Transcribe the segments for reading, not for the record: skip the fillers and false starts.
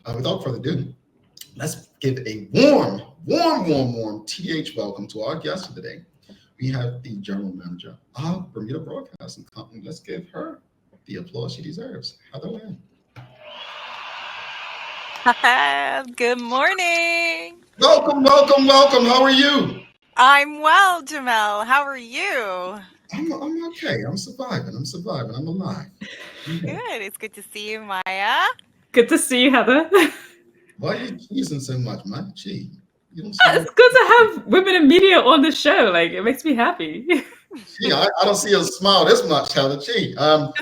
Without further ado, let's give a warm TH welcome to our guest for today. We have the General Manager of Bermuda Broadcasting Company. Let's give her the applause she deserves. Heather Whalen. Good morning. Welcome. How are you? I'm well, Jamel. How are you? I'm okay. I'm surviving. I'm alive. Good. It's good to see you, Maya. Good to see you, Heather. Why are you cheesing so much, man? Gee, you don't smile. It's good to have women in media on the show. Like, it makes me happy. Gee, I don't see her smile this much, Heather. Gee, but,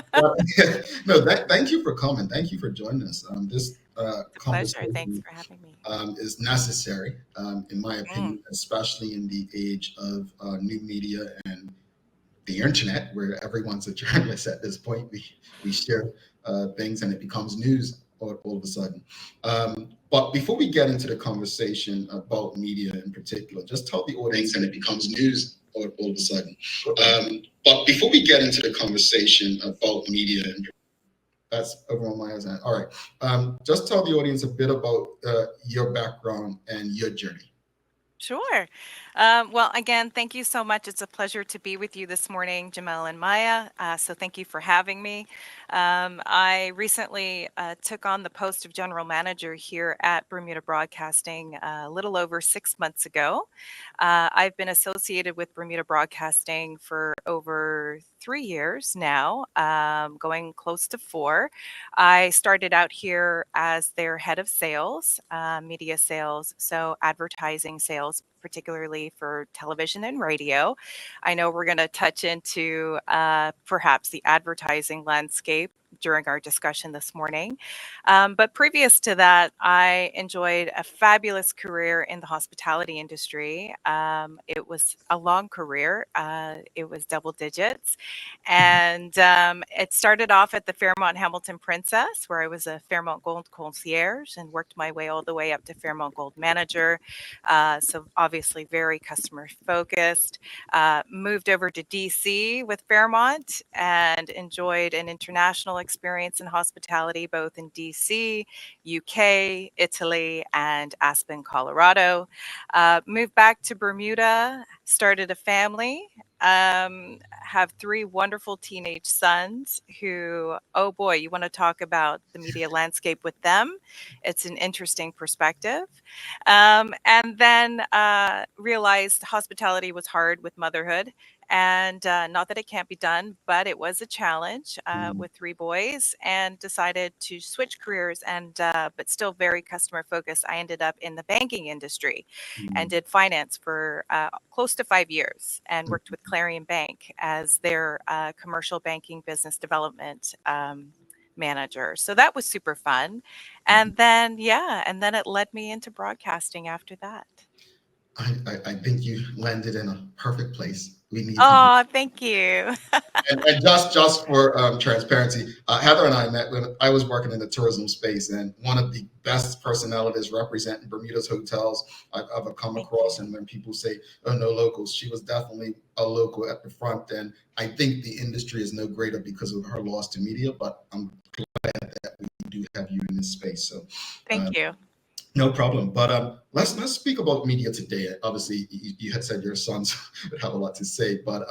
no, thank you for coming. Thank you for joining us. This It's a pleasure. Thanks conversation for having me. is necessary, in my Mm, opinion, especially in the age of new media and the internet, where everyone's a journalist at this point. We share things and it becomes news all of a sudden. But before we get into the conversation about media in particular, just tell the audience and it becomes news all of a sudden. But before we get into the conversation about media, that's over on my end. All right. Just tell the audience a bit about your background and your journey. sure. Well, again, thank you so much. It's a pleasure to be with you this morning, Jamel and Maya. So thank you for having me. I recently took on the post of general manager here at Bermuda Broadcasting a little over 6 months ago. I've been associated with Bermuda Broadcasting for over 3 years now, going close to four. I started out here as their head of sales, media sales, so advertising sales, particularly for television and radio. I know we're going to touch into perhaps the advertising landscape during our discussion this morning. But previous to that, I enjoyed a fabulous career in the hospitality industry. It was a long career, it was double digits. And it started off at the Fairmont Hamilton Princess, where I was a Fairmont Gold concierge and worked my way all the way up to Fairmont Gold manager. So obviously very customer focused. Moved over to DC with Fairmont and enjoyed an international experience in hospitality, both in DC, UK, Italy, and Aspen, Colorado. Moved back to Bermuda, started a family, have three wonderful teenage sons who, oh boy, you want to talk about the media landscape with them. It's an interesting perspective. And then realized hospitality was hard with motherhood. And not that it can't be done, but it was a challenge with three boys, and decided to switch careers. And but still very customer focused. I ended up in the banking industry and did finance for close to 5 years, and worked with Clarion Bank as their commercial banking business development manager. So that was super fun. And then, yeah, and then it led me into broadcasting after that. I think you landed in a perfect place. We need people. Oh, thank you. And just for transparency, Heather and I met when I was working in the tourism space, and one of the best personalities representing Bermuda's hotels I've ever come Thank across. you. And when people say, "Oh, no locals," she was definitely a local at the front. And I think the industry is no greater because of her loss to media. But I'm glad that we do have you in this space. So. Thank Uh, you. no problem. But let's speak about media today. Obviously, you had said your sons would have a lot to say. But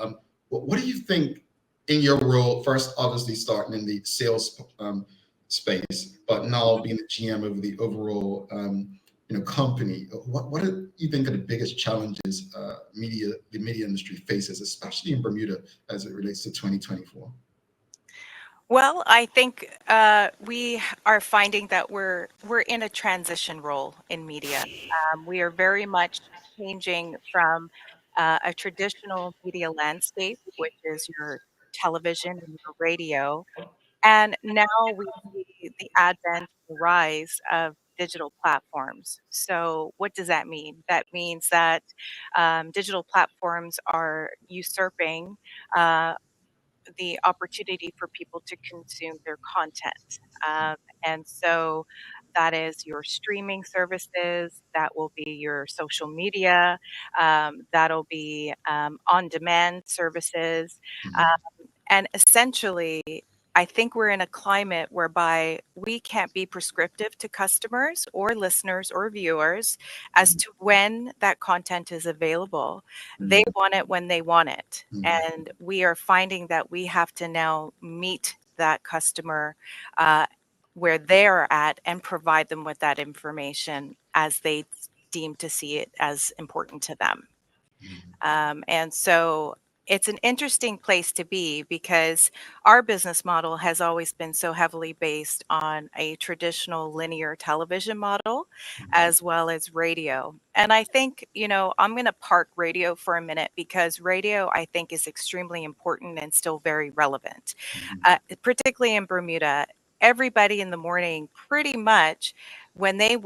what do you think in your role? First, obviously, starting in the sales space, but now Mhm. being the GM of the overall company. What do you think are the biggest challenges the media industry faces, especially in Bermuda, as it relates to 2024? Well, I think we are finding that we're in a transition role in media. We are very much changing from a traditional media landscape, which is your television and your radio, and now we see the advent, the rise of digital platforms. So, what does that mean? That means that digital platforms are usurping uh, the opportunity for people to consume their content. And so that is your streaming services, that will be your social media, that'll be on demand services. Mhm. And essentially, I think we're in a climate whereby we can't be prescriptive to customers or listeners or viewers as Mm, to when that content is available. They mm, want it when they want it. mm, And we are finding that we have to now meet that customer uh, where they're at and provide them with that information as they deem to see it as important to them. mm, And so it's an interesting place to be because our business model has always been so heavily based on a traditional linear television model mm, as well as radio. And I think, I'm going to park radio for a minute because radio, I think, is extremely important and still very relevant, mm, particularly in Bermuda. Everybody in the morning, pretty much, when they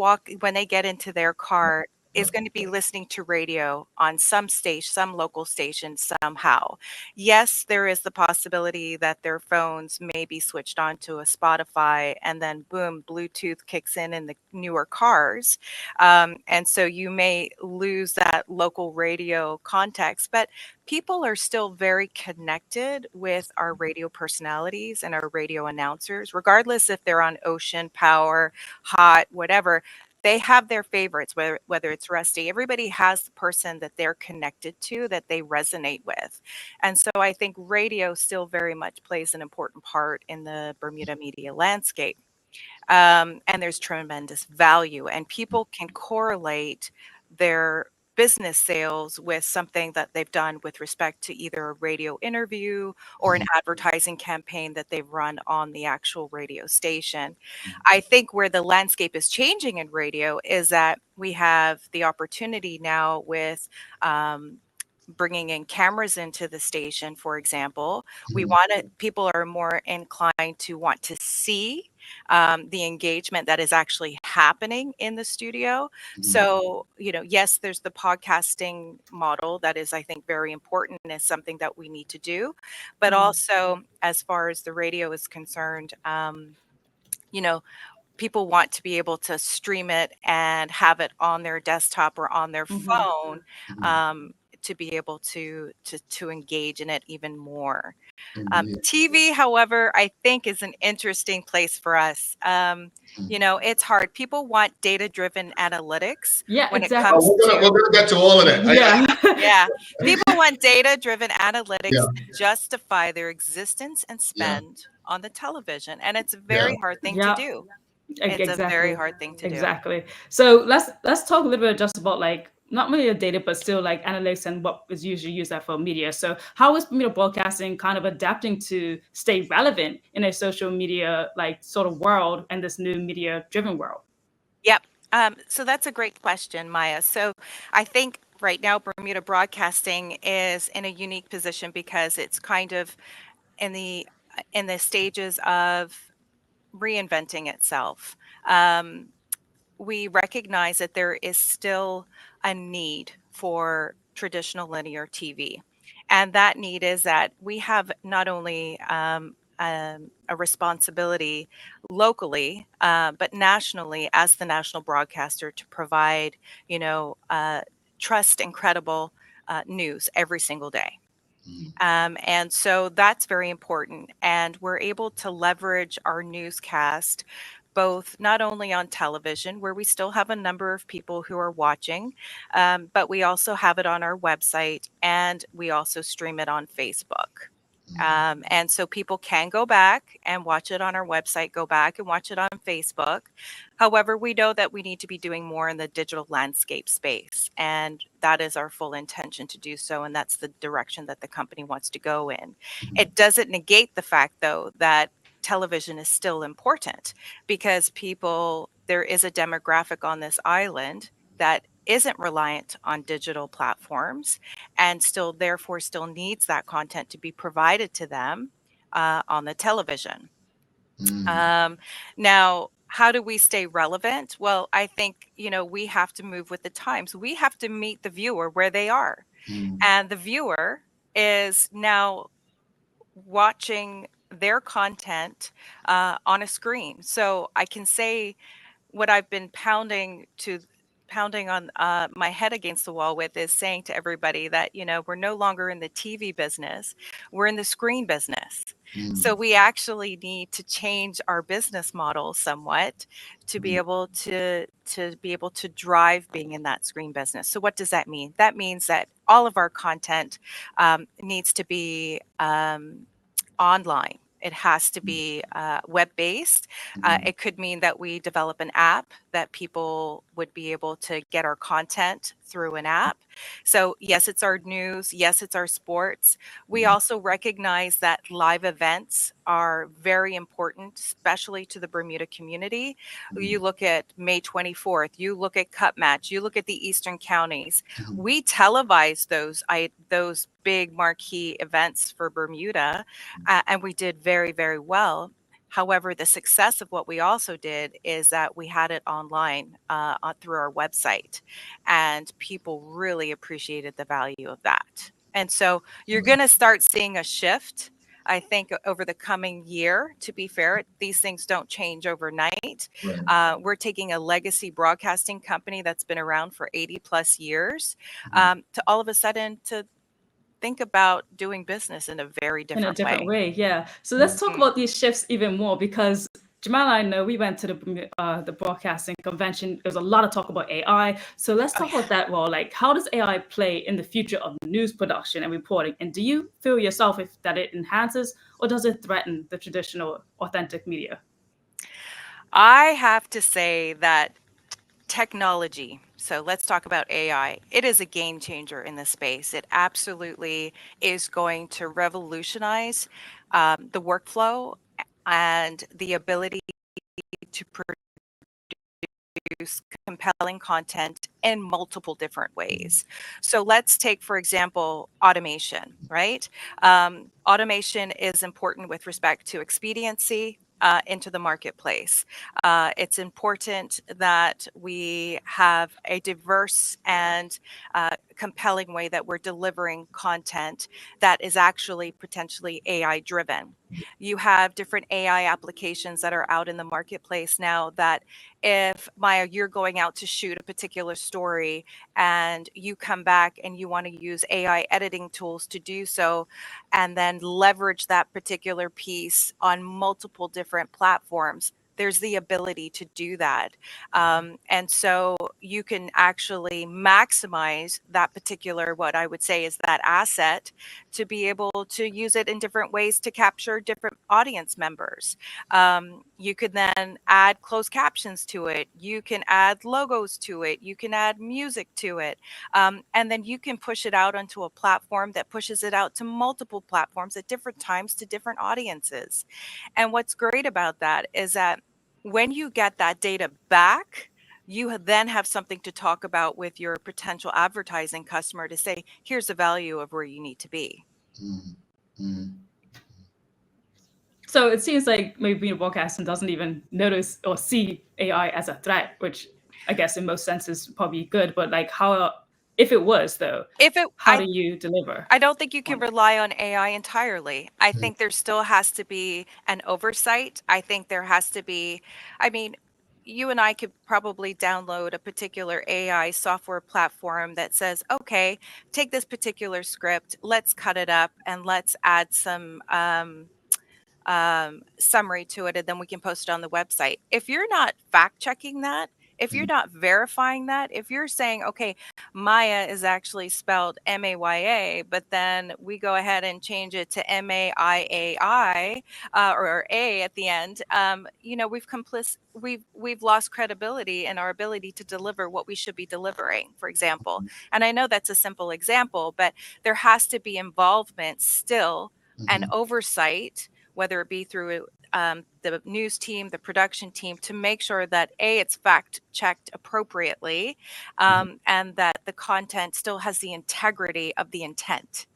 get into their car, is going to be listening to radio on some station, some local station somehow. Yes, there is the possibility that their phones may be switched on to a Spotify and then boom, Bluetooth kicks in the newer cars. And so you may lose that local radio context, but people are still very connected with our radio personalities and our radio announcers, regardless if they're on ocean, power, hot, whatever. They have their favorites, whether it's Rusty. Everybody has the person that they're connected to that they resonate with. And so I think radio still very much plays an important part in the Bermuda media landscape. And there's tremendous value, and people can correlate their business sales with something that they've done with respect to either a radio interview or an mm, advertising campaign that they've run on the actual radio station. mm, I think where the landscape is changing in radio is that we have the opportunity now with bringing in cameras into the station, for example. We mm, want it, people are more inclined to want to see the engagement that is actually happening in the studio. mm, So, yes, there's the podcasting model that is, I think, very important and is something that we need to do. But Mhm. also, as far as the radio is concerned, you know, people want to be able to stream it and have it on their desktop or on their Mhm. phone, mm. um, to be able to engage in it even more. Indeed. TV, however, I think is an interesting place for us. Mm. It's hard. People want data-driven analytics Yeah, when it exactly. comes We're to, gonna get to all of that. Yeah. yeah, people want data-driven analytics Yeah, to justify their existence and yeah, spend on the television, and it's a yeah. very hard thing to Yeah. do. It's a very Exactly. hard thing to do. Exactly. So let's talk a little bit just about like not really a data, but still like analytics and what is usually used that for media. So how is media broadcasting kind of adapting to stay relevant in a social media like sort of world and this new media driven world? Yep. So that's a great question, Maya. So I think right now Bermuda Broadcasting is in a unique position because it's kind of in the stages of reinventing itself. Um, we recognize that there is still a need for traditional linear TV. And that need is that we have not only a responsibility locally, but nationally as the national broadcaster to provide, trust and credible news every single day. Mm, And so that's very important. And we're able to leverage our newscast both not only on television, where we still have a number of people who are watching, but we also have it on our website and we also stream it on Facebook. mm, And so people can go back and watch it on our website, go back and watch it on Facebook. However, we know that we need to be doing more in the digital landscape space, and that is our full intention to do so. And that's the direction that the company wants to go in. mm, It doesn't negate the fact, though, that television is still important because there is a demographic on this island that isn't reliant on digital platforms and therefore still needs that content to be provided to them on the television. mm, Um, Now, how do we stay relevant? Well, I think, we have to move with the times. We have to meet the viewer where they are. mm, And the viewer is now watching their content on a screen. So I can say what I've been pounding on my head against the wall with is saying to everybody that, we're no longer in the TV business, we're in the screen business. So we actually need to change our business model somewhat to be able to drive being in that screen business. So what does that mean? That means that all of our content needs to be online. It has to be web-based. It could mean that we develop an app that people would be able to get our content through an app. So yes, it's our news. Yes, it's our sports. We also recognize that live events are very important, especially to the Bermuda community. You look at May 24th, you look at Cup Match, you look at the Eastern counties. We televise those big marquee events for Bermuda, and we did very, very well. However, the success of what we also did is that we had it online through our website, and people really appreciated the value of that. And so you're going to start seeing a shift, I think, over the coming year. To be fair, these things don't change overnight. Right. We're taking a legacy broadcasting company that's been around for 80 plus years to all of a sudden to think about doing business in a very different way. Yeah. So let's talk about these shifts even more, because Jamal and I know we went to the broadcasting convention. There's a lot of talk about AI. So let's talk about that role. Like, how does AI play in the future of news production and reporting? And do you feel yourself that it enhances or does it threaten the traditional authentic media? I have to say that technology. So let's talk about AI. It is a game changer in this space. It absolutely is going to revolutionize the workflow and the ability to produce compelling content in multiple different ways. So let's take, for example, automation, right? Automation is important with respect to expediency into the marketplace. It's important that we have a diverse and compelling way that we're delivering content that is actually potentially AI driven. You have different AI applications that are out in the marketplace now that if, Maya, you're going out to shoot a particular story and you come back and you want to use AI editing tools to do so, and then leverage that particular piece on multiple different platforms, there's the ability to do that. And so you can actually maximize that particular, what I would say is that asset, to be able to use it in different ways to capture different audience members. You could then add closed captions to it. You can add logos to it. You can add music to it. And then you can push it out onto a platform that pushes it out to multiple platforms at different times to different audiences. And what's great about that is that when you get that data back, you then have something to talk about with your potential advertising customer to say, here's the value of where you need to be. So it seems like maybe Bermuda Broadcasting doesn't even notice or see AI as a threat, which I guess in most senses probably good. But like, if it was though, how do you deliver? I don't think you can rely on AI entirely. I think there still has to be an oversight. I think there has to be, I mean, you and I could probably download a particular AI software platform that says, okay, take this particular script, let's cut it up and let's add some summary to it, and then we can post it on the website. If you're not fact checking that, if you're not verifying that, if you're saying, okay, Maya is actually spelled Maya, but then we go ahead and change it to Maii or A at the end, we've lost credibility in our ability to deliver what we should be delivering, for example. And I know that's a simple example, but there has to be involvement still and oversight, whether it be through the news team, the production team, to make sure that it's fact checked appropriately, and that the content still has the integrity of the intent.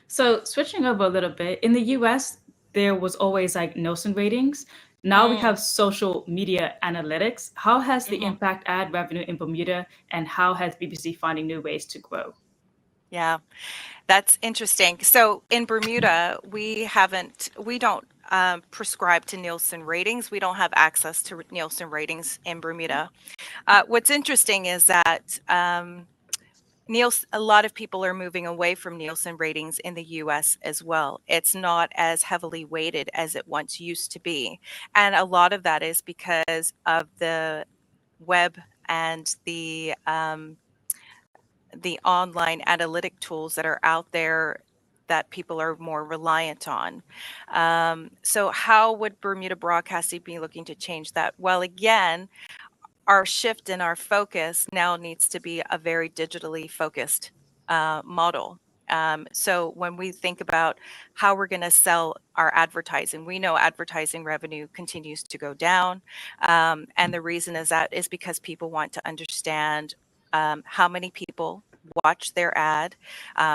So switching over a little bit, in the US, there was always like Nielsen ratings. Now we have social media analytics. How has the impact ad revenue in Bermuda, and how has BBC finding new ways to grow? Yeah, that's interesting. So in Bermuda, we don't prescribed to Nielsen ratings. We don't have access to Nielsen ratings in Bermuda. What's interesting is that a lot of people are moving away from Nielsen ratings in the US as well. It's not as heavily weighted as it once used to be. And a lot of that is because of the web and the online analytic tools that are out there that people are more reliant on. So how would Bermuda Broadcasting be looking to change that? Well, again, our shift in our focus now needs to be a very digitally focused model. So when we think about how we're going to sell our advertising, we know advertising revenue continues to go down. And the reason is because people want to understand how many people watch their ad.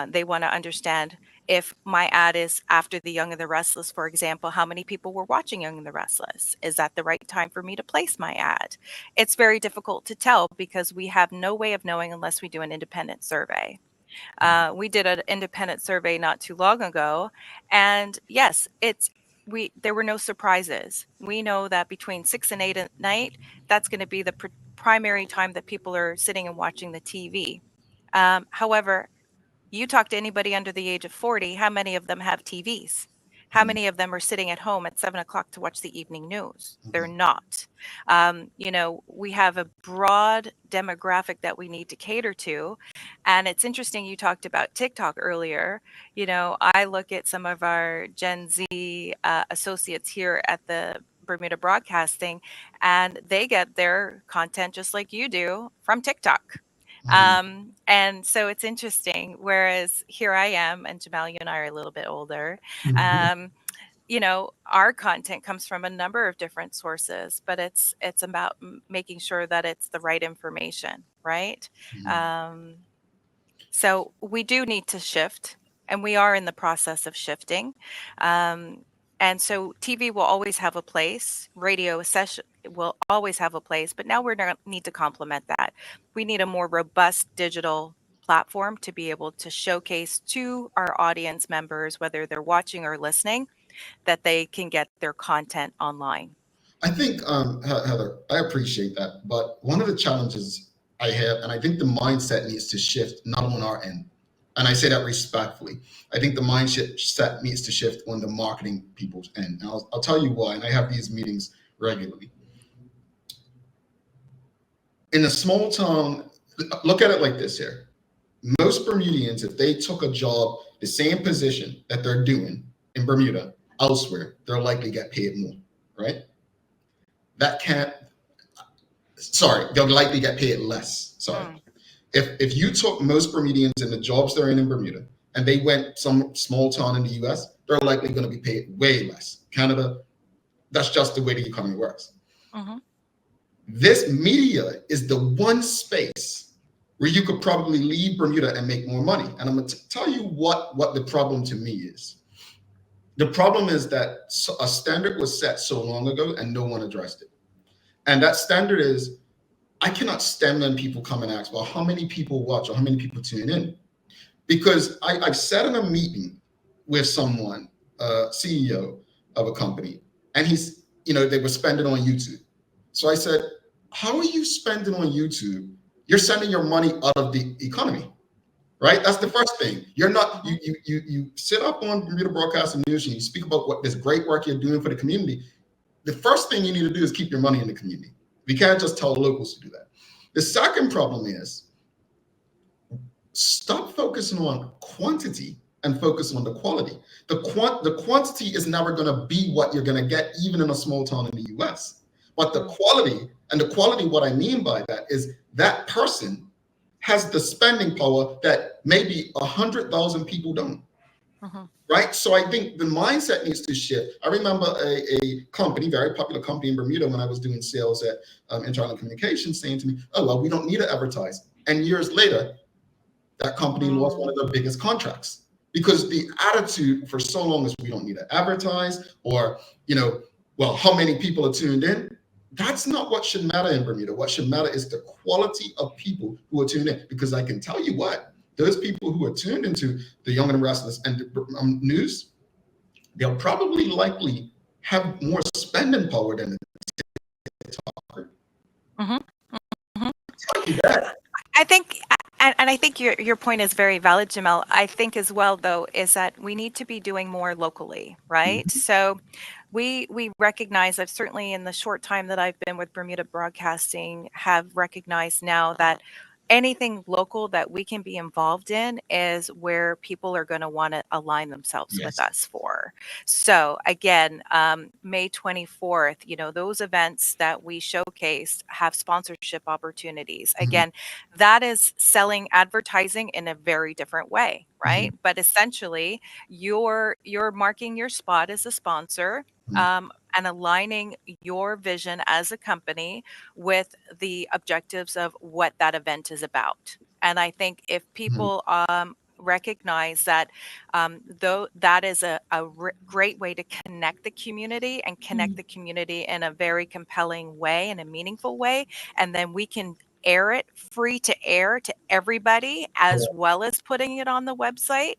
They want to understand if my ad is after The Young and the Restless, for example, how many people were watching Young and the Restless? Is that the right time for me to place my ad? It's very difficult to tell because we have no way of knowing unless we do an independent survey. We did an independent survey not too long ago, and yes, there were no surprises. We know that between 6 and 8 at night, that's going to be the primary time that people are sitting and watching the TV. However, you talk to anybody under the age of 40, how many of them have TVs? How many of them are sitting at home at 7 o'clock to watch the evening news? They're not. We have a broad demographic that we need to cater to. And it's interesting, you talked about TikTok earlier. I look at some of our Gen Z associates here at the Bermuda Broadcasting, and they get their content just like you do from TikTok. And so it's interesting, whereas here I am, and Jamel, you and I are a little bit older. Our content comes from a number of different sources, but it's about making sure that it's the right information, right? So we do need to shift, and we are in the process of shifting. And so TV will always have a place, radio session will always have a place, but now we're going to need to complement that. We need a more robust digital platform to be able to showcase to our audience members, whether they're watching or listening, that they can get their content online. I think, Heather, I appreciate that. But one of the challenges I have, and I think the mindset needs to shift, not on our end. And I say that respectfully. I think the mindset needs to shift on the marketing people's end. And I'll tell you why. And I have these meetings regularly. In a small town, look at it like this here. Most Bermudians, if they took a job, the same position that they're doing in Bermuda, elsewhere, they'll likely get paid more, right? They'll likely get paid less. Sorry. If you took most Bermudians in the jobs they're in Bermuda and they went some small town in the US, they're likely going to be paid way less. Canada, that's just the way the economy works. This media is the one space where you could probably leave Bermuda and make more money. And I'm going to tell you what the problem to me is. The problem is that a standard was set so long ago and no one addressed it. And that standard is, I cannot stand when people come and ask, well, how many people watch or how many people tune in? Because I've sat in a meeting with someone, CEO of a company, and they were spending on YouTube. So I said, how are you spending on YouTube? You're sending your money out of the economy, right? That's the first thing. You're not, you sit up on Bermuda Broadcasting News and you speak about what this great work you're doing for the community. The first thing you need to do is keep your money in the community. We can't just tell the locals to do that. The second problem is stop focusing on quantity and focus on the quality. The quantity is never going to be what you're going to get even in a small town in the US. But the quality, what I mean by that is that person has the spending power that maybe 100,000 people don't. Right? So I think the mindset needs to shift. I remember a company, very popular company in Bermuda when I was doing sales at Internal Communications saying to me, oh, well, we don't need to advertise. And years later, that company lost one of their biggest contracts because the attitude for so long is we don't need to advertise or, well, how many people are tuned in? That's not what should matter in Bermuda. What should matter is the quality of people who are tuned in, because I can tell you what, those people who are tuned into the Young and Restless and the news, they'll probably likely have more spending power than the TikToker. Mhm. Mhm. That. I think, and I think your point is very valid, Jamel. I think as well, though, is that we need to be doing more locally, right? Mhm. So we recognize that certainly in the short time that I've been with Bermuda Broadcasting, have recognized now that anything local that we can be involved in is where people are going to want to align themselves with Yes. us for. So again, May 24th, those events that we showcased have sponsorship opportunities. Mhm. Again, that is selling advertising in a very different way, right? Mhm. But essentially, you're marking your spot as a sponsor, Mhm. and aligning your vision as a company with the objectives of what that event is about. And I think if Mhm. people recognize that, though that is a great way to connect the community and connect Mm. the community in a very compelling way and a meaningful way, and then we can air it free to air to everybody as well as putting it on the website.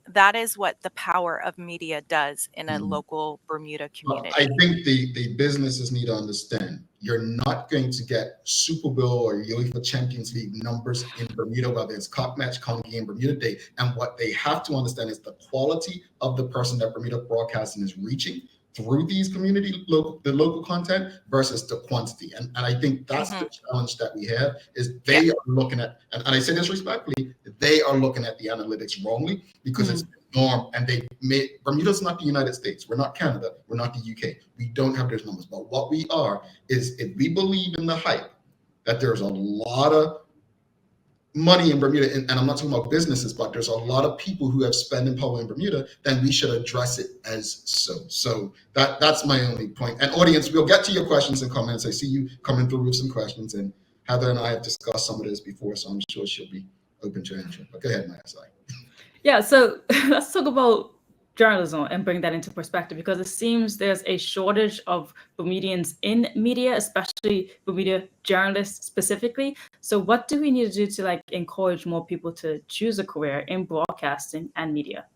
That is what the power of media does in a Mhm. local Bermuda Well, I community. think the businesses need to understand you're not going to get Super Bowl or UEFA Champions League numbers in Bermuda, whether it's Cup match, county game, Bermuda Day. And what they have to understand is the quality of the person that Bermuda Broadcasting is reaching through these the local content versus the quantity. And I think that's Hmm. the challenge that we have is Yeah. they are looking at, and I say this respectfully, they are looking at the analytics wrongly because it's norm, and they made Bermuda's not the United States. We're not Canada. We're not the UK. We don't have those numbers. But what we are is if we believe in the hype that there's a lot of money in Bermuda, and I'm not talking about businesses, but there's a lot of people who have spending power in Bermuda, then we should address it as so. So that's my only point. And audience, we'll get to your questions and comments. I see you coming through with some questions, and Heather and I have discussed some of this before, so I'm sure she'll be open to answer. But go ahead, Maya. Sorry. Yeah, so let's talk about journalism and bring that into perspective because it seems there's a shortage of Bermudians in media, especially Bermuda journalists specifically. So what do we need to do to encourage more people to choose a career in broadcasting and media?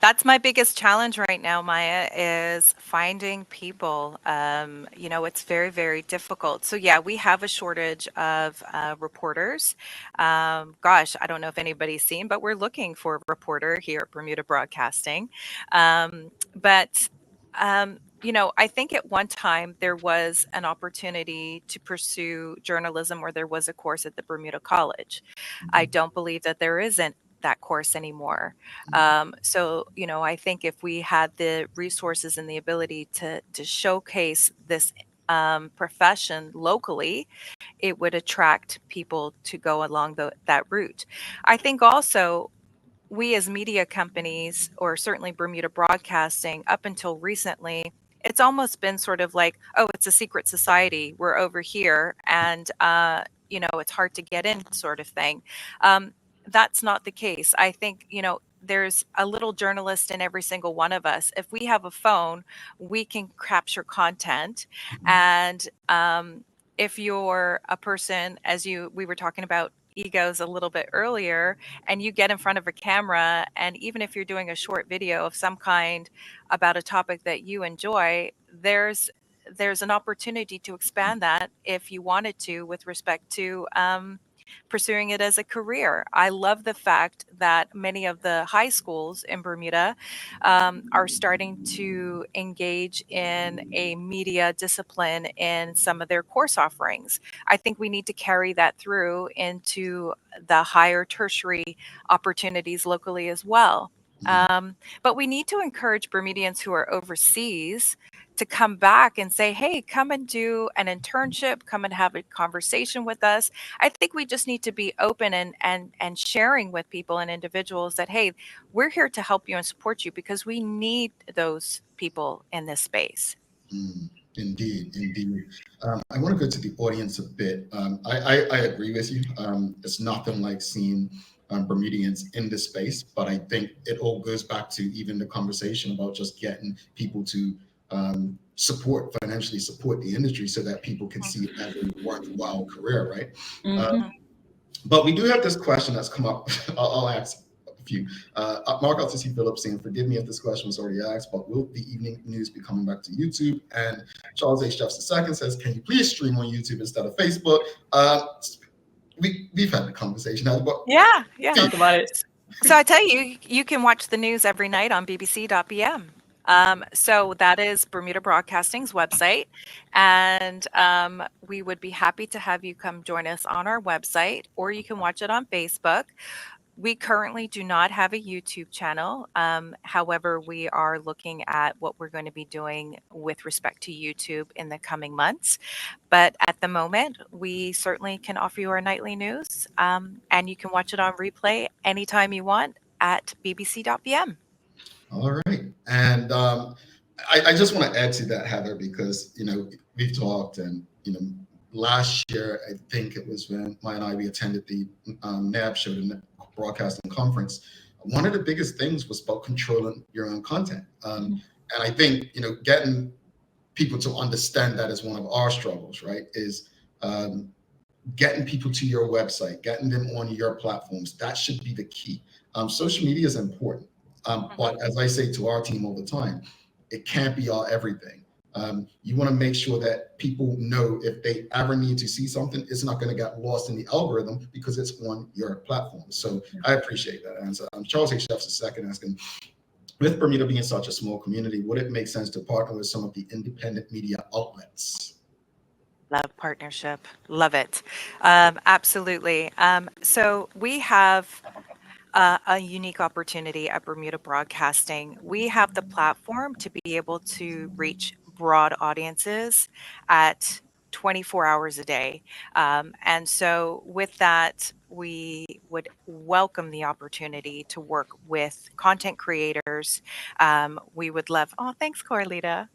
That's my biggest challenge right now, Maya, is finding people. It's very, very difficult. So yeah, we have a shortage of reporters. Gosh, I don't know if anybody's seen, but we're looking for a reporter here at Bermuda Broadcasting. But I think at one time there was an opportunity to pursue journalism, or there was a course at the Bermuda College. I don't believe that there isn't that course anymore. So, I think if we had the resources and the ability to showcase this profession locally, it would attract people to go along that route. I think also we as media companies, or certainly Bermuda Broadcasting, up until recently, it's almost been sort of like, oh, it's a secret society. We're over here, and it's hard to get in, sort of thing. That's not the case. I think there's a little journalist in every single one of us. If we have a phone, we can capture content, and if you're a person, as we were talking about egos a little bit earlier, and you get in front of a camera, and even if you're doing a short video of some kind about a topic that you enjoy, there's an opportunity to expand that if you wanted to, with respect to pursuing it as a career. I love the fact that many of the high schools in Bermuda are starting to engage in a media discipline in some of their course offerings. I think we need to carry that through into the higher tertiary opportunities locally as well. But we need to encourage Bermudians who are overseas to come back and say, hey, come and do an internship, come and have a conversation with us. I think we just need to be open and sharing with people and individuals that, hey, we're here to help you and support you because we need those people in this space. Indeed, indeed. I want to go to the audience a bit. I agree with you. It's nothing like seeing Bermudians in this space, but I think it all goes back to even the conversation about just getting people to financially support the industry so that people can see it as a worthwhile career, right? Mhm. But we do have this question that's come up. I'll ask few. Mark Altisi Phillips saying, forgive me if this question was already asked, but will the evening news be coming back to YouTube? And Charles H. Jeffs II says, can you please stream on YouTube instead of Facebook? We've had the conversation, but Yeah. Talk about it. So I tell you, you can watch the news every night on bbc.bm. So that is Bermuda Broadcasting's website. And we would be happy to have you come join us on our website, or you can watch it on Facebook. We currently do not have a YouTube channel. However, we are looking at what we're going to be doing with respect to YouTube in the coming months. But at the moment, we certainly can offer you our nightly news, and you can watch it on replay anytime you want at bbc.bm. All right. And I just want to add to that, Heather, because, we've talked and, last year, I think it was when Maya and we attended the NAB show, the Broadcasting Conference. One of the biggest things was about controlling your own content. And I think, getting people to understand that is one of our struggles, right? Is getting people to your website, getting them on your platforms. That should be the key. Social media is important. But as I say to our team all the time, it can't be our everything. You want to make sure that people know if they ever need to see something, it's not going to get lost in the algorithm because it's on your platform. So I appreciate that answer. Charles H. Jeffs II asking, with Bermuda being such a small community, would it make sense to partner with some of the independent media outlets? Love partnership. Love it. Absolutely. So we have a unique opportunity at Bermuda Broadcasting. We have the platform to be able to reach broad audiences at 24 hours a day. And so with that, we would welcome the opportunity to work with content creators. We would love, oh, thanks, Corlita.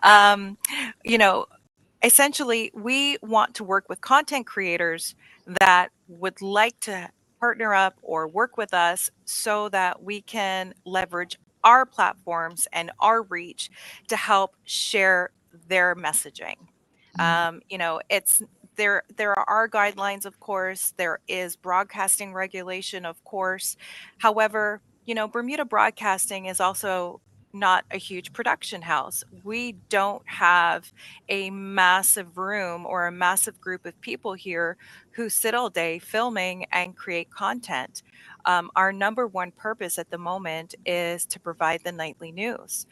um, you know, essentially, we want to work with content creators that would like to partner up or work with us so that we can leverage our platforms and our reach to help share their messaging. It's there are guidelines, of course. There is broadcasting regulation, of course. However, Bermuda Broadcasting is also not a huge production house. We don't have a massive room or a massive group of people here who sit all day filming and create content. Our number one purpose at the moment is to provide the nightly news.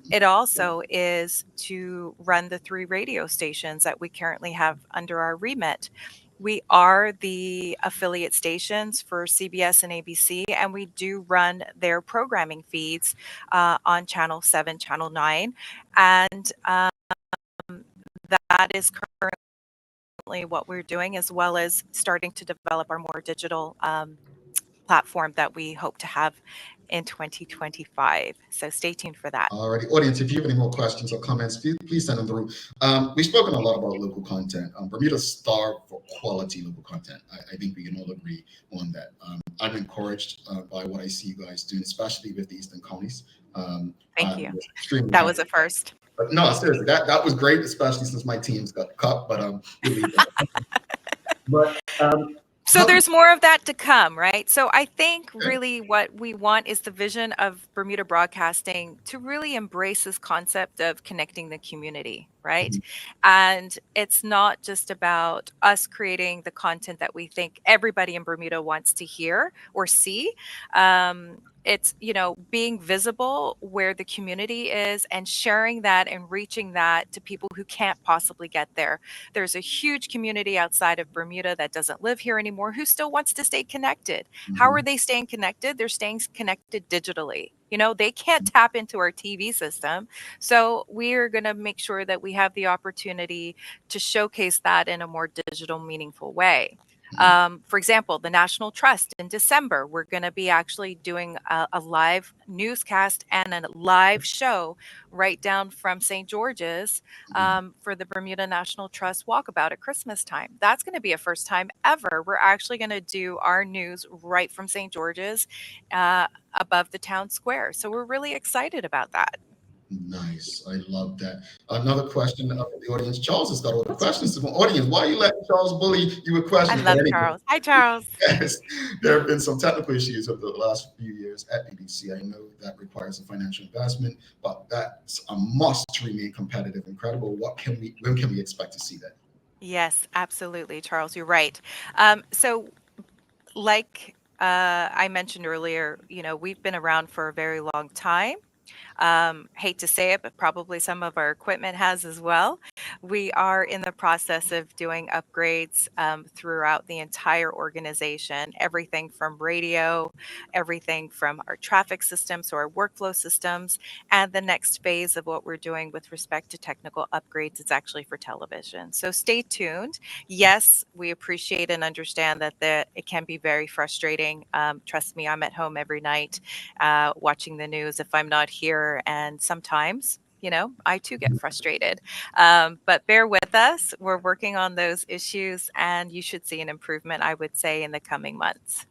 It also is to run the 3 radio stations that we currently have under our remit. We are the affiliate stations for CBS and ABC, and we do run their programming feeds on Channel 7, Channel 9. And that is currently what we're doing, as well as starting to develop our more digital platform that we hope to have in 2025. So stay tuned for that. Alrighty, audience, if you have any more questions or comments, please send them through. We've spoken a lot about local content. Bermuda's starved for quality local content. I think we can all agree on that. I'm encouraged by what I see you guys doing, especially with the Eastern Counties. Thank you. That was a first. But no, seriously, that was great, especially since my team's got the cup. But so there's more of that to come, right? So I think really what we want is the vision of Bermuda Broadcasting to really embrace this concept of connecting the community, right? Mm-hmm. And it's not just about us creating the content that we think everybody in Bermuda wants to hear or see. It's, being visible where the community is and sharing that and reaching that to people who can't possibly get there. There's a huge community outside of Bermuda that doesn't live here anymore who still wants to stay connected. Mm-hmm. How are they staying connected? They're staying connected digitally. They can't tap into our TV system. So we are going to make sure that we have the opportunity to showcase that in a more digital, meaningful way. For example, the National Trust in December, we're going to be actually doing a live newscast and a live show right down from St. George's for the Bermuda National Trust walkabout at Christmas time. That's going to be a first time ever. We're actually going to do our news right from St. George's above the town square. So we're really excited about that. Nice. I love that. Another question up in the audience. Charles has got all the questions from the audience. Why are you letting Charles bully you with I questions? But love anyway, Charles. Hi, Charles. yes, there have been some technical issues over the last few years at BBC. I know that requires a financial investment, but that's a must to remain competitive and credible. When can we expect to see that? Yes, absolutely, Charles. You're right. So, like I mentioned earlier, we've been around for a very long time. Hate to say it, but probably some of our equipment has as well. We are in the process of doing upgrades throughout the entire organization, everything from radio, everything from our traffic systems, so our workflow systems. And the next phase of what we're doing with respect to technical upgrades is actually for television. So stay tuned. Yes, we appreciate and understand that it can be very frustrating. Trust me, I'm at home every night watching the news if I'm not here. And sometimes, I too get frustrated. But bear with us. We're working on those issues, and you should see an improvement, I would say, in the coming months.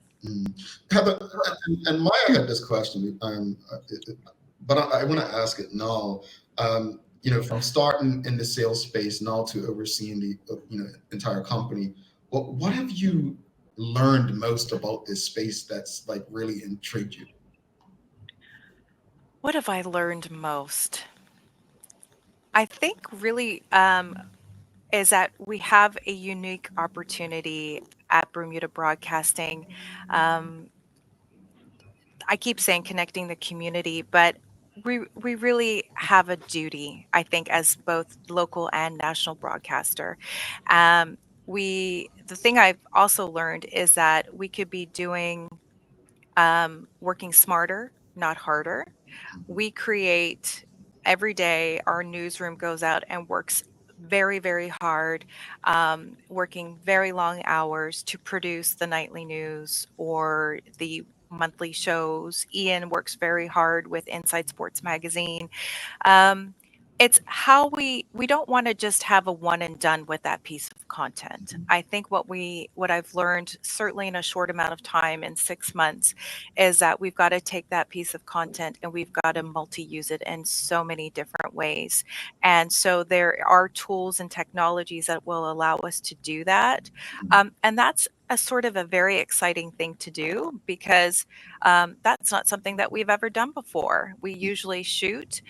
Heather, and Maya had this question, but I want to ask it now. From starting in the sales space now to overseeing the entire company, what have you learned most about this space that's like really intrigued you? What have I learned most? I think really is that we have a unique opportunity at Bermuda Broadcasting. Um, I keep saying connecting the community, but we really have a duty, I think, as both local and national broadcaster. The thing I've also learned is that we could be doing working smarter, not harder. We create every day, our newsroom goes out and works very, very hard, working very long hours to produce the nightly news or the monthly shows. Ian works very hard with Inside Sports Magazine. Um, it's how we don't want to just have a one and done with that piece of content. I think what I've learned certainly in a short amount of time in 6 months is that we've got to take that piece of content and we've got to multi-use it in so many different ways. And so there are tools and technologies that will allow us to do that. And that's a sort of a very exciting thing to do because that's not something that we've ever done before. We usually shoot,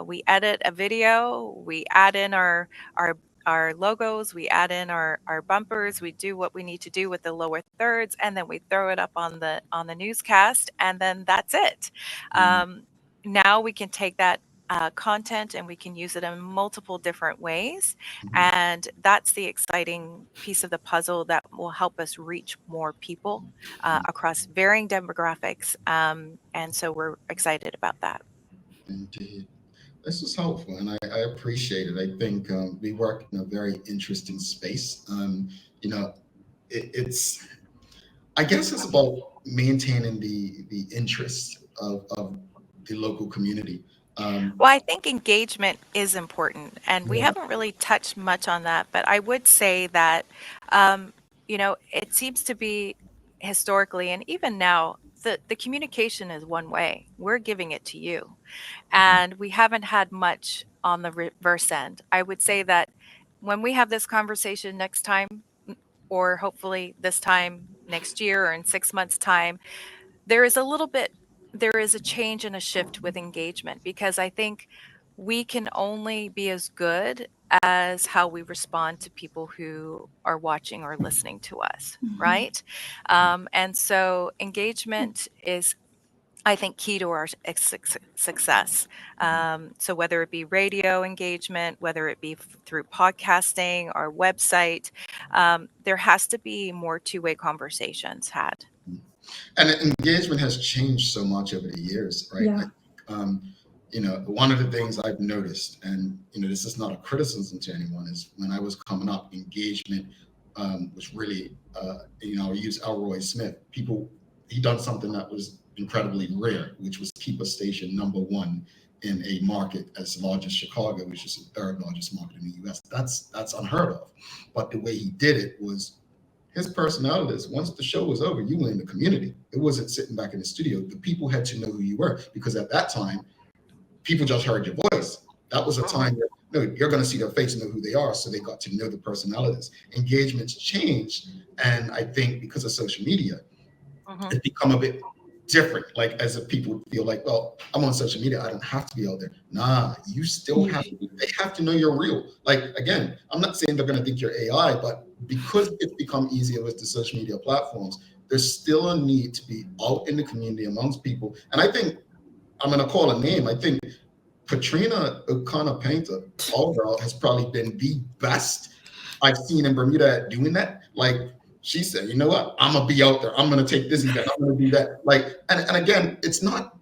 we edit a video, we add in our logos, we add in our bumpers, we do what we need to do with the lower thirds, and then we throw it up on the newscast, and then that's it. Now we can take that content and we can use it in multiple different ways. And that's the exciting piece of the puzzle that will help us reach more people across varying demographics. And so we're excited about that. Indeed. This is helpful, and I appreciate it. I think we work in a very interesting space. It's I guess it's about maintaining the interest of the local community. Well, I think engagement is important, and we Yeah. haven't really touched much on that, but I would say that, it seems to be historically and even now, the communication is one way. We're giving it to you, and we haven't had much on the reverse end. I would say that when we have this conversation next time, or hopefully this time next year or in 6 months' time, there is a little bit there is a change and a shift with engagement because I think we can only be as good as how we respond to people who are watching or listening to us, right? And so engagement is, I think, key to our success. So whether it be radio engagement, whether it be through podcasting, our website, there has to be more two-way conversations had. And engagement has changed so much over the years, right? Yeah. One of the things I've noticed, and this is not a criticism to anyone, is when I was coming up, engagement was really, I use Elroy Smith. He done something that was incredibly rare, which was keep a station number one in a market as large as Chicago, which is the third largest market in the U.S. That's unheard of. But the way he did it was his personality is once the show was over, you were in the community. It wasn't sitting back in the studio. The people had to know who you were because at that time, people just heard your voice. That was a Mhm. time where no, you're going to see their face and know who they are. So they got to know the personalities. Engagements changed. And I think because of social media, Mhm. it's become a bit different. Like as if people feel like, well, I'm on social media, I don't have to be out there. Nah, you still have to. They have to know you're real. Like again, I'm not saying they're going to think you're AI, but because it's become easier with the social media platforms, there's still a need to be out in the community amongst people. And I think I'm going to call a name. I think Katrina O'Connor Painter, Tall Girl, has probably been the best I've seen in Bermuda at doing that. Like she said, you know what? I'm gonna be out there. I'm gonna take this event. I'm gonna do that. Like, and again, it's not.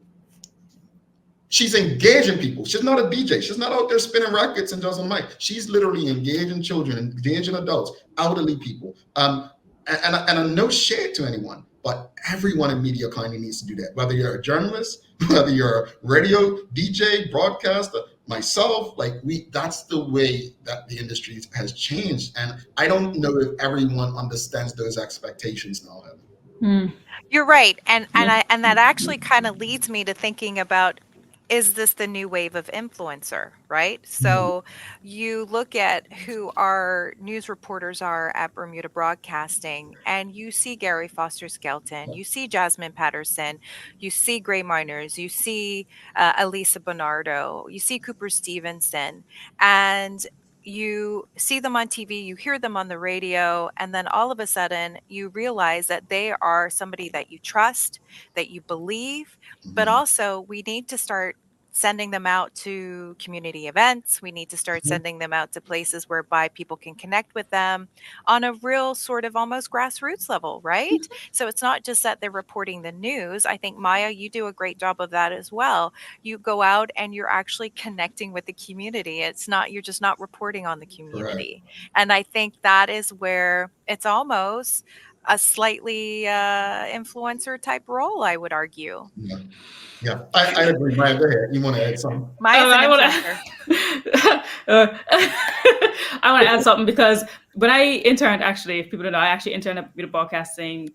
She's engaging people. She's not a DJ. She's not out there spinning records and does a mic. She's literally engaging children, engaging adults, elderly people. And no shade to anyone, but everyone in media kind of needs to do that. Whether you're a journalist, whether you're a radio DJ, broadcaster, myself, like that's the way that the industry has changed. And I don't know if everyone understands those expectations now, Heather. Mm. You're right. And Yeah. that actually kind of leads me to thinking about, is this the new wave of influencer, right? So you look at who our news reporters are at Bermuda Broadcasting, and you see Gary Foster Skelton, you see Jasmine Patterson, you see Gray Miners, you see Elisa Bernardo, you see Cooper Stevenson, and you see them on TV, you hear them on the radio, and then all of a sudden you realize that they are somebody that you trust, that you believe, but Mhm. also we need to start sending them out to community events. We need to start Mhm. sending them out to places whereby people can connect with them on a real sort of almost grassroots level, right? So it's not just that they're reporting the news. I think, Maya, you do a great job of that as well. You go out and you're actually connecting with the community. It's not, you're just not reporting on the Correct. community. And I think that is where it's almost a slightly influencer type role, I would argue. Yeah. Yeah. I agree. Maya, go ahead. You want to add something? Maya's an I want influencer. to. I want to add something because when I interned, actually, if people don't know, I actually interned at Bermuda Broadcasting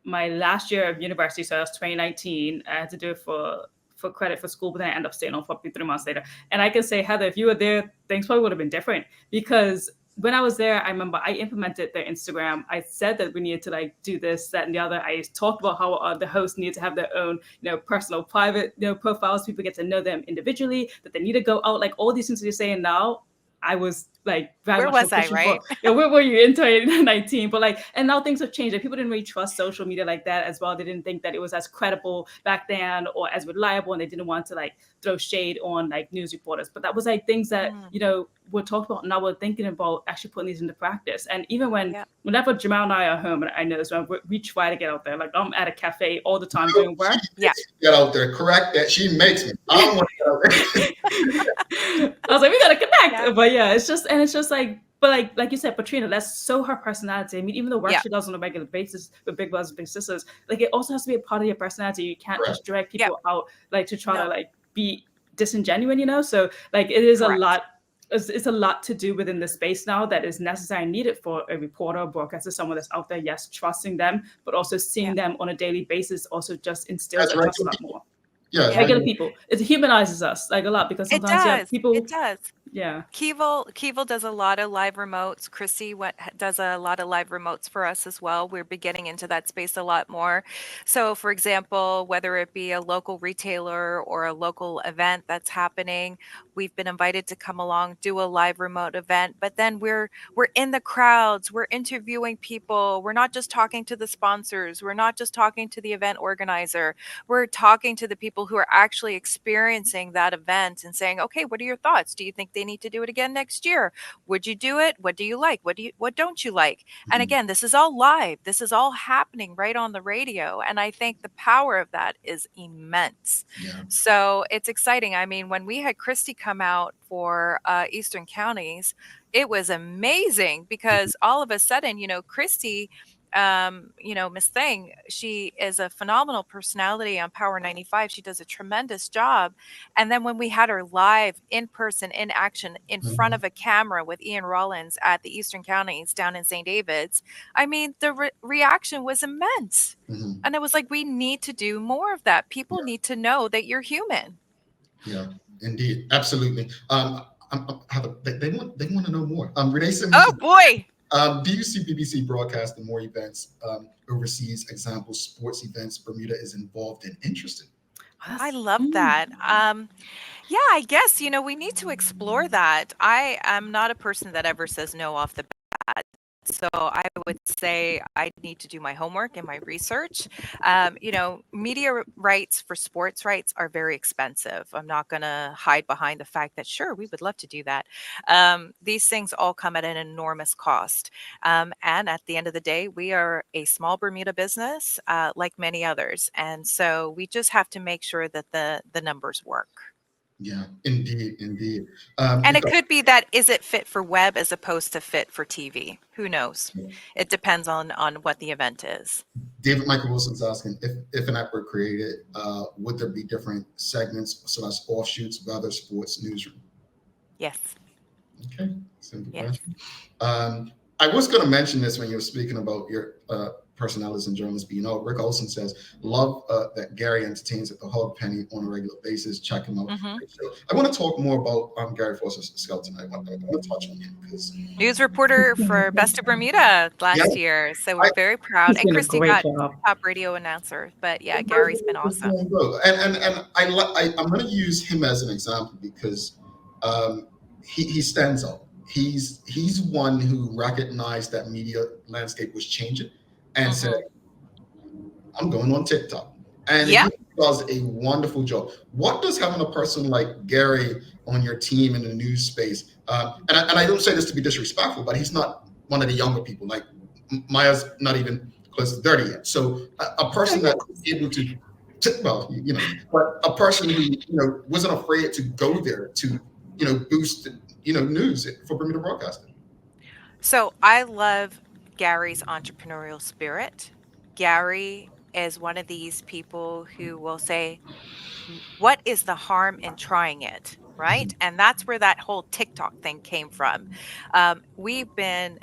my last year of university, so that's 2019. I had to do it for credit for school, but then I ended up staying on for 3 months later. And I can say, Heather, if you were there, things probably would have been different because when I was there, I remember I implemented their Instagram. I said that we needed to like do this, that, and the other. I talked about how the hosts needed to have their own, personal, private, profiles. People get to know them individually. That they need to go out. Like all these things that you're saying now, I was like very Where much was I, pushing right? for. Yeah, where were you in 2019? But like, and now things have changed. Like, people didn't really trust social media like that as well. They didn't think that it was as credible back then or as reliable, and they didn't want to like throw shade on like news reporters. But that was like things that we're talking about now. We're thinking about actually putting these into practice. And even Yeah. whenever Jamel and I are home, and I know this one, we try to get out there. Like I'm at a cafe all the time No, doing work. she makes me get out there. Correct that. She makes me. I don't want to get out there. I was like, we gotta connect. Yeah. But yeah, it's just like, but like you said, Patrina, that's so her personality. I mean, even the work Yeah. she does on a regular basis with Big Brothers Big Sisters, like it also has to be a part of your personality. You can't just drag people out like to try to No. like be disingenuine, So like it is Correct. a lot. It's a lot to do within the space now that is necessary and needed for a reporter, a broadcaster, someone that's out there, yes, trusting them, but also seeing them on a daily basis also just instills As that trust a regular lot people. more. Yeah, as Regular regular people. It humanizes us like a lot because It sometimes does. people. It does. Yeah. Keevil does a lot of live remotes. Chrissy does a lot of live remotes for us as well. We're getting into that space a lot more. So, for example, whether it be a local retailer or a local event that's happening, we've been invited to come along, do a live remote event. But then we're in the crowds. We're interviewing people. We're not just talking to the sponsors. We're not just talking to the event organizer. We're talking to the people who are actually experiencing that event and saying, okay, what are your thoughts? Do you think they need to do it again next year? Would you do it? What do you like? What don't you like? And again, this is all live. This is all happening right on the radio. And I think the power of that is immense. Yeah. So it's exciting. I mean, when we had Christy come out for Eastern Counties, it was amazing because all of a sudden, Christy, Miss Thing, she is a phenomenal personality on Power 95. She does a tremendous job. And then when we had her live in person, in action, in front of a camera with Ian Rollins at the Eastern Counties down in St. David's, I mean, the reaction was immense. And it was like, we need to do more of that. People need to know that you're human. Yeah. Indeed, absolutely. They want to know more. Renee Simmons, Oh boy. do you see BBC broadcasting more events overseas? Example, sports events Bermuda is involved in. Interesting. I love that. Yeah, I guess, we need to explore that. I am not a person that ever says no off the bat. So I would say I need to do my homework and my research. Media rights for sports rights are very expensive. I'm not going to hide behind the fact that, sure, we would love to do that. These things all come at an enormous cost. And at the end of the day, we are a small Bermuda business like many others. And so we just have to make sure that the numbers work. Yeah, indeed, indeed. And You've it got could be that is it fit for web as opposed to fit for TV? Who knows? It depends on what the event is. David Michael Wilson's asking if an app were created, would there be different segments / offshoots of other sports newsroom? Yes. Okay, simple Yes. question. I was going to mention this when you were speaking about your personalities and journalists. But Rick Olson says, love that Gary entertains at the Hog Penny on a regular basis. Check him out. Mhm. So I want to talk more about Gary Foster-Skelton. I want to touch on him because News reporter for Best of Bermuda last year. So we're very proud. He's And doing a Christy great got job. top radio announcer. But yeah, Gary's been awesome. And I'm going to use him as an example because he stands out. He's one who recognized that media landscape was changing and said, I'm going on TikTok. And Yeah. he does a wonderful job. What does having a person like Gary on your team in the news space, and I don't say this to be disrespectful, but he's not one of the younger people. Like Maya's not even close to 30 yet. So a person that's able to, but a person who, wasn't afraid to go there to, boost, news for Bermuda Broadcasting. So I love Gary's entrepreneurial spirit. Gary is one of these people who will say, what is the harm in trying it? Right. And that's where that whole TikTok thing came from. We've been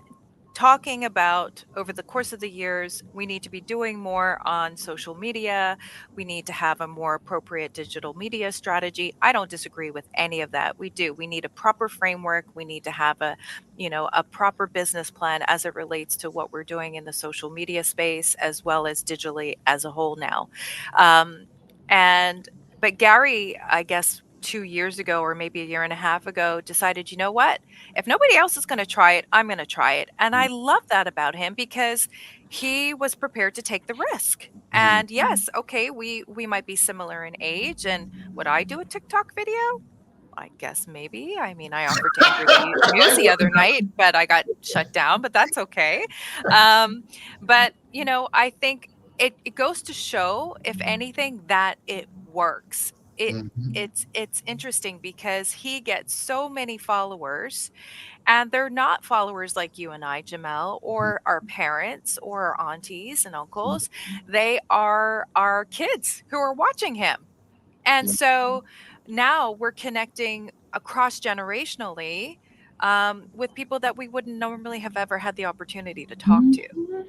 talking about over the course of the years, we need to be doing more on social media. We need to have a more appropriate digital media strategy. I don't disagree with any of that. We do. We need a proper framework. We need to have a proper business plan as it relates to what we're doing in the social media space, as well as digitally as a whole now. But Gary, I guess 2 years ago or maybe a year and a half ago, decided, you know what? If nobody else is going to try it, I'm going to try it. And I love that about him because he was prepared to take the risk. And yes, okay, we might be similar in age. And would I do a TikTok video? I guess maybe. I mean, I offered to enter the news the other night, but I got shut down, but that's okay. But, I think it goes to show, if anything, that it works. It's interesting because he gets so many followers, and they're not followers like you and I, Jamel, or our parents or our aunties and uncles. They are our kids who are watching him. And so now we're connecting across generationally with people that we wouldn't normally have ever had the opportunity to talk to.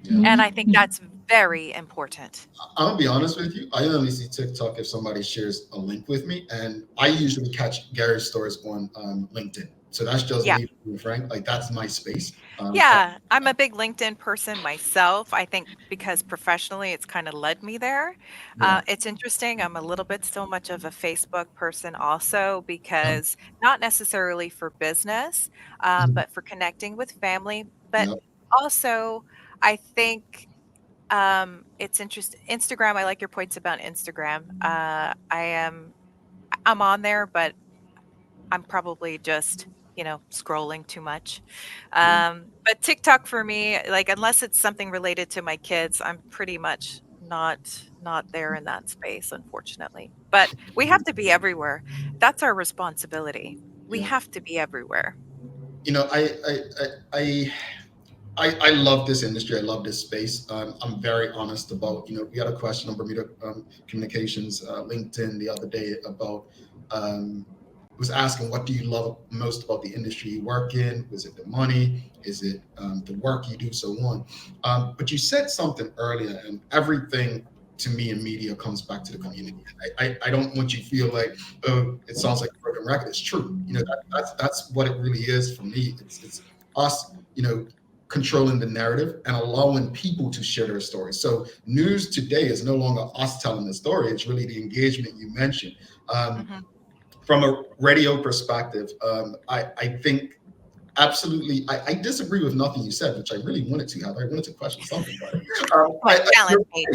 And I think that's very important. I'll be honest with you. I only see TikTok if somebody shares a link with me, and I usually catch Gary's stories on LinkedIn. So that's just me being frank. Like that's my space. Yeah, I'm a big LinkedIn person myself. I think because professionally, it's kind of led me there. It's interesting. I'm a little bit still much of a Facebook person also because not necessarily for business, but for connecting with family. But also, I think it's interesting. Instagram, I like your points about Instagram. I'm on there, but I'm probably just, scrolling too much. But TikTok for me, like unless it's something related to my kids, I'm pretty much not there in that space, unfortunately. But we have to be everywhere. That's our responsibility. We have to be everywhere. I love this industry. I love this space. I'm very honest about, we had a question on Bermuda Communications LinkedIn the other day about, was asking, what do you love most about the industry you work in? Was it the money? Is it the work you do? So on. But you said something earlier, and everything to me in media comes back to the community. I don't want you to feel like, oh, it sounds like a broken record. It's true. That's what it really is for me. It's us, controlling the narrative and allowing people to share their stories. So news today is no longer us telling the story. It's really the engagement you mentioned. From a radio perspective, I think absolutely. I disagree with nothing you said, which I really wanted to have. I wanted to question something, but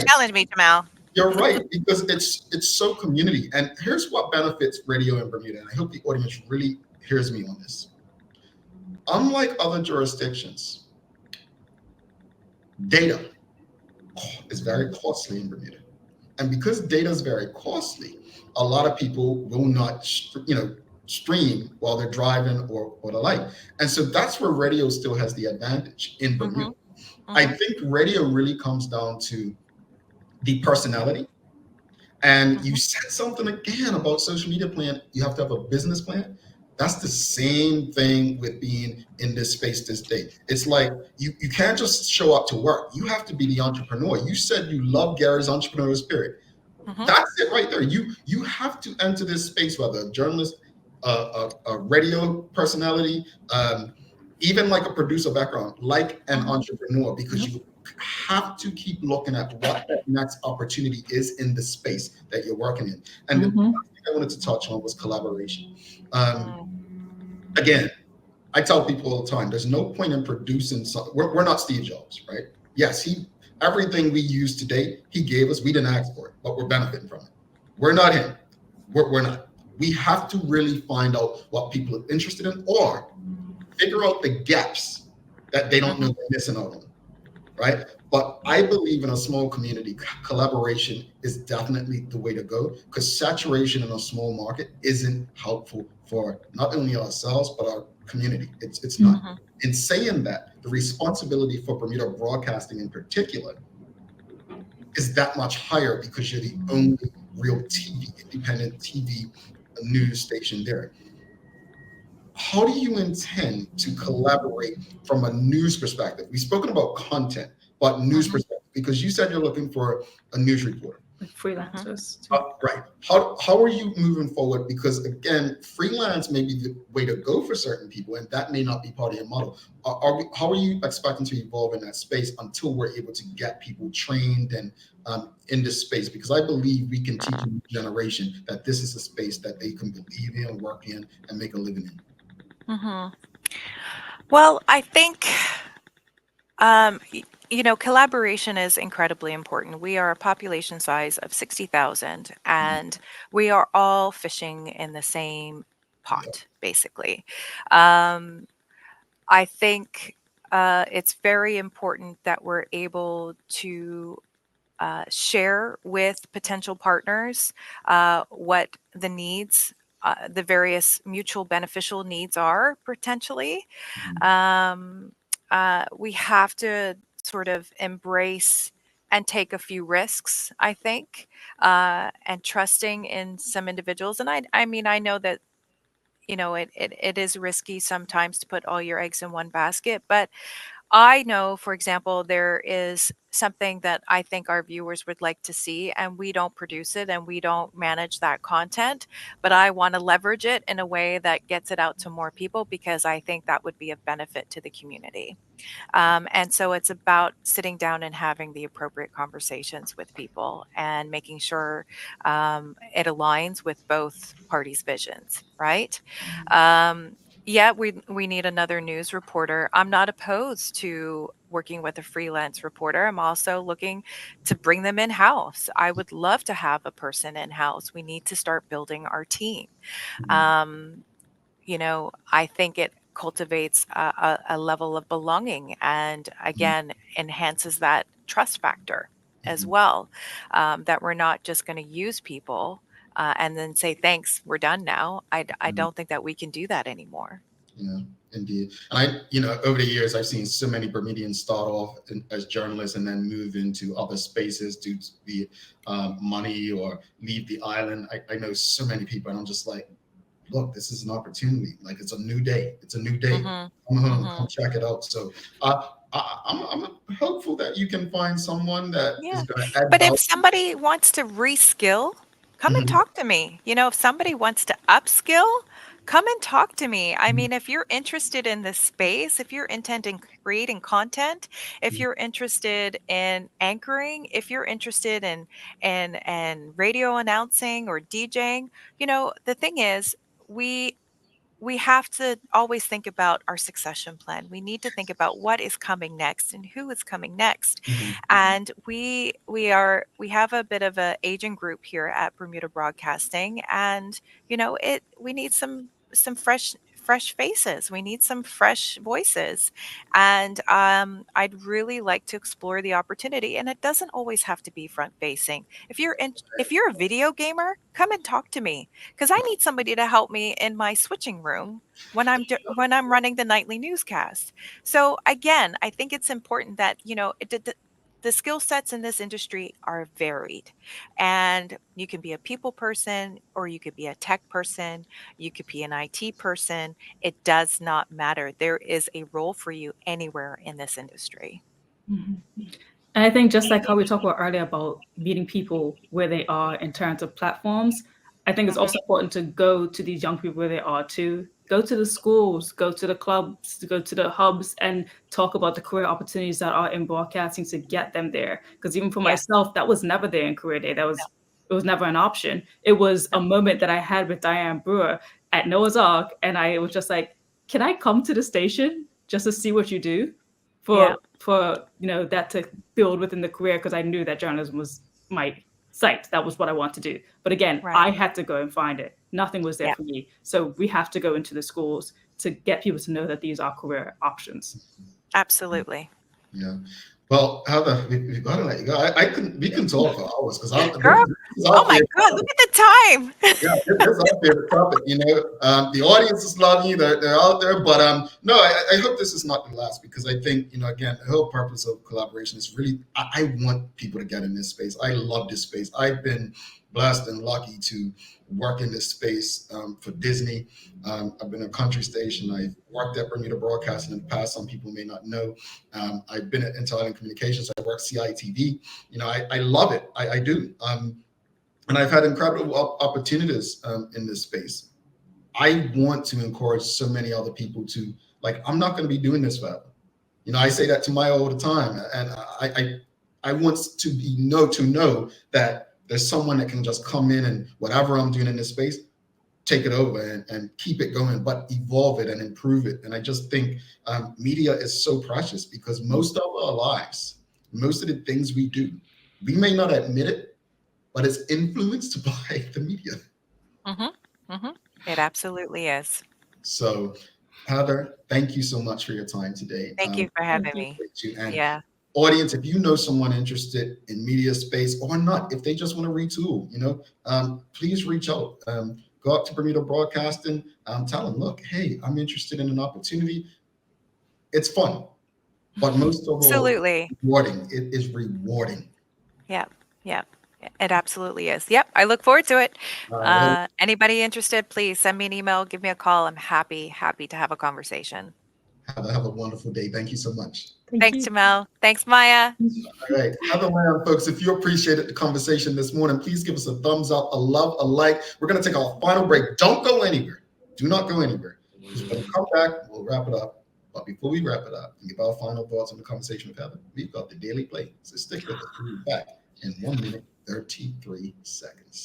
Challenge me, Jamel. you're right, because it's so community. And here's what benefits radio in Bermuda, and I hope the audience really hears me on this. Unlike other jurisdictions, data is very costly in Bermuda. And because data is very costly, a lot of people will not, stream while they're driving or the like. And so that's where radio still has the advantage in Bermuda. I think radio really comes down to the personality. And you said something again about social media plan. You have to have a business plan. That's the same thing with being in this space this day. It's like you can't just show up to work. You have to be the entrepreneur. You said you love Gary's entrepreneurial spirit. That's it right there. You have to enter this space, whether a journalist, a radio personality, even like a producer background, like an entrepreneur, because you have to keep looking at what that next opportunity is in the space that you're working in. And the thing I wanted to touch on was collaboration. Again, I tell people all the time, there's no point in producing something. We're not Steve Jobs, right? Yes, everything we use today, he gave us. We didn't ask for it, but we're benefiting from it. We're not him. We're not. We have to really find out what people are interested in, or figure out the gaps that they don't know they're missing out on, right? But I believe in a small community, collaboration is definitely the way to go, because saturation in a small market isn't helpful for not only ourselves, but our community. It's not. In saying that, the responsibility for Bermuda Broadcasting in particular is that much higher, because you're the only real independent TV news station there. How do you intend to collaborate from a news perspective? We've spoken about content, but news perspective, because you said you're looking for a news reporter. Like freelancers. Right. How are you moving forward? Because again, freelance may be the way to go for certain people, and that may not be part of your model. How are you expecting to evolve in that space until we're able to get people trained and in this space? Because I believe we can teach a new generation that this is a space that they can believe in, work in, and make a living in. Well, I think, collaboration is incredibly important. We are a population size of 60,000, and we are all fishing in the same pot, basically. I think it's very important that we're able to share with potential partners what the needs, the various mutual beneficial needs are potentially. We have to sort of embrace and take a few risks, I think, and trusting in some individuals. And I mean, I know that, it is risky sometimes to put all your eggs in one basket, but I know, for example, there is something that I think our viewers would like to see, and we don't produce it and we don't manage that content, but I want to leverage it in a way that gets it out to more people, because I think that would be of benefit to the community. And so it's about sitting down and having the appropriate conversations with people and making sure it aligns with both parties' visions, right? Yeah, we need another news reporter. I'm not opposed to working with a freelance reporter. I'm also looking to bring them in-house. I would love to have a person in-house. We need to start building our team. I think it cultivates a level of belonging, and again, enhances that trust factor as well, that we're not just going to use people and then say, thanks, we're done now. I don't think that we can do that anymore. Yeah, indeed. And over the years, I've seen so many Bermudians start off as journalists and then move into other spaces due to the money, or leave the island. I know so many people, and I'm just like, look, this is an opportunity. Like, it's a new day. It's a new day. Come home, come check it out. So I'm hopeful that you can find someone that Yeah. is going to add But if value. somebody wants to reskill, come and Mhm. talk to me. If somebody wants to upskill, come and talk to me. I mean, if you're interested in this space, if you're intent in creating content, if you're interested in anchoring, if you're interested in radio announcing or DJing, the thing is, we we have to always think about our succession plan. We need to think about what is coming next and who is coming next. Mhm. And we have a bit of a aging group here at Bermuda Broadcasting, and we need some fresh faces. We need some fresh voices, and I'd really like to explore the opportunity. And it doesn't always have to be front facing. If you're a video gamer, come and talk to me, because I need somebody to help me in my switching room when I'm running the nightly newscast. So again, I think it's important that the skill sets in this industry are varied, and you can be a people person, or you could be a tech person, you could be an IT person. It does not matter. There is a role for you anywhere in this industry. Mhm. And I think just like how we talked about earlier about meeting people where they are in terms of platforms, I think it's Mhm. also important to go to these young people where they are too. Go to the schools, go to the clubs, go to the hubs, and talk about the career opportunities that are in broadcasting to get them there. Because even for Yes. myself, that was never there in Career Day. No. It was never an option. It was No. a moment that I had with Diane Brewer at Noah's Ark, and I was just like, "Can I come to the station just to see what you do?" Yeah. For that to build within the career, because I knew that journalism was my site. That was what I want to do. But again, Right. I had to go and find it. Nothing was there Yeah. for me. So we have to go into the schools to get people to know that these are career options. Absolutely. Yeah. Well, Heather, we got to let you go. We can talk for hours because Girl, this is oh our my favorite God, topic. look at the time. Yeah, this is our favorite topic. The audience is loving you. They're out there, but no, I hope this is not the last, because I think again, the whole purpose of collaboration is really I want people to get in this space. I love this space. I've been blessed and lucky to work in this space for Disney. I've been a country station. I've worked at Bermuda Broadcasting in the past. Some people may not know. I've been at Intel and Communications. I work CITV. I love it. I do. And I've had incredible opportunities in this space. I want to encourage so many other people to, like, I'm not going to be doing this forever. I say that to Maya all the time, and I want to know that there's someone that can just come in and whatever I'm doing in this space, take it over and keep it going, but evolve it and improve it. And I just think media is so precious, because most of our lives, most of the things we do, we may not admit it, but it's influenced by the media. Mm-hmm. Mm-hmm. It absolutely is. So, Heather, thank you so much for your time today. Thank you for having Thank you. me. And Yeah. audience, if you know someone interested in media space or not, if they just want to retool, please reach out. Go up to Bermuda Broadcasting, tell them, look, hey, I'm interested in an opportunity. It's fun, but most of all, Absolutely. rewarding. It is rewarding. Yep. Yep. It absolutely is. Yep. I look forward to it. Well, Anybody interested, please send me an email, give me a call. I'm happy to have a conversation. have a wonderful day. Thank you so much. Thank Thanks, you. Jamel. Thanks, Maya. All right. Heather Whalen, folks, if you appreciated the conversation this morning, please give us a thumbs up, a love, a like. We're going to take our final break. Don't go anywhere. Do not go anywhere. Just when we come back, we'll wrap it up. But before we wrap it up and give our final thoughts on the conversation with Heather, we've got the daily play. So stick with us. We'll be back in 1 minute, 33 seconds.